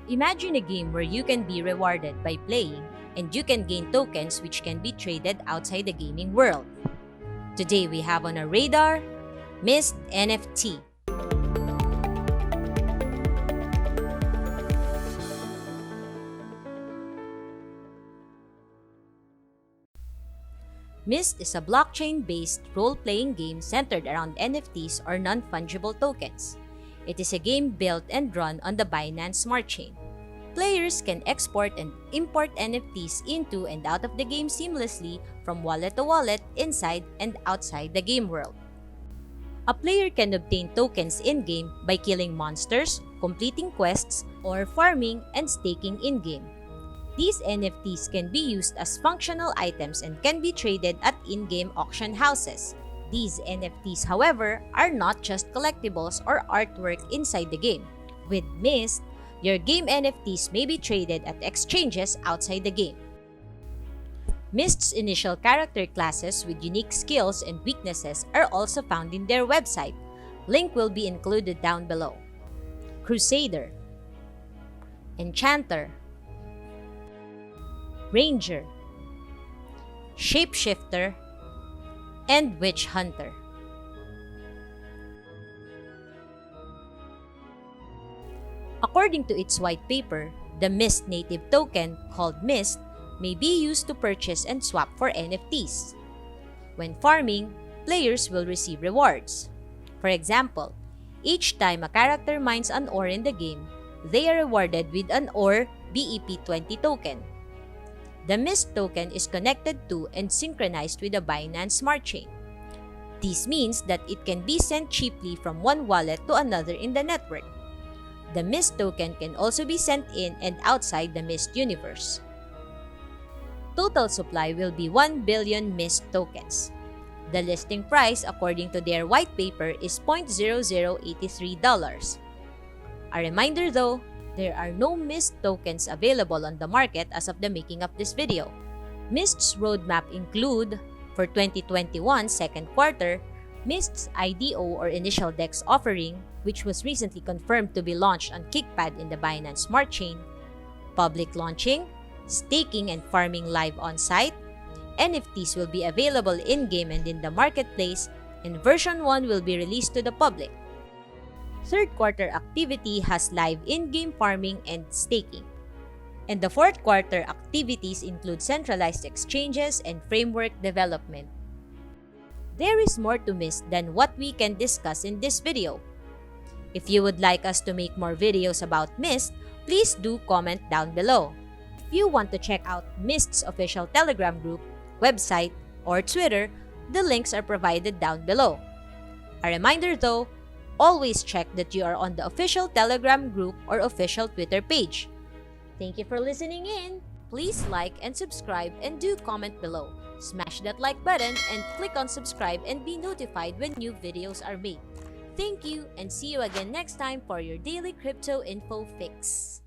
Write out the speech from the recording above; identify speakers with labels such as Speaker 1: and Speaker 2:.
Speaker 1: Imagine a game where you can be rewarded by playing and you can gain tokens which can be traded outside the gaming world. Today we have on our radar Mist NFT. Mist is a blockchain-based role-playing game centered around NFTs or non-fungible tokens. It is a game built and run on the Binance Smart Chain. Players can export and import NFTs into and out of the game seamlessly from wallet to wallet inside and outside the game world. A player can obtain tokens in-game by killing monsters, completing quests, or farming and staking in-game. These NFTs can be used as functional items and can be traded at in-game auction houses. These NFTs, however, are not just collectibles or artwork inside the game. With Mist, your game NFTs may be traded at exchanges outside the game. Mist's initial character classes with unique skills and weaknesses are also found in their website. Link will be included down below. Crusader, Enchanter, Ranger, Shapeshifter, and Witch Hunter. According to its white paper, the Mist native token, called Mist, may be used to purchase and swap for NFTs. When farming, players will receive rewards. For example, each time a character mines an ore in the game, they are rewarded with an ore BEP20 token. The Mist token is connected to and synchronized with the Binance Smart Chain. This means that it can be sent cheaply from one wallet to another in the network. The Mist token can also be sent in and outside the Mist universe. Total supply will be 1 billion Mist tokens. The listing price, according to their white paper, is $0.0083. A reminder though, there are no Mist tokens available on the market as of the making of this video. Mist's roadmap include, for 2021 second quarter, Mist's IDO or Initial DEX offering, which was recently confirmed to be launched on Kickpad in the Binance Smart Chain, public launching, staking and farming live on-site, NFTs will be available in-game and in the marketplace, and version 1 will be released to the public. Third quarter activity has live in-game farming and staking. And the fourth quarter activities include centralized exchanges and framework development. There is more to Mist than what we can discuss in this video. If you would like us to make more videos about Mist, please do comment down below. If you want to check out Mist's official Telegram group, website, or Twitter, the links are provided down below. A reminder though, always check that you are on the official Telegram group or official Twitter page. Thank you for listening in. Please like and subscribe and do comment below. Smash that like button and click on subscribe and be notified when new videos are made. Thank you and see you again next time for your daily crypto info fix.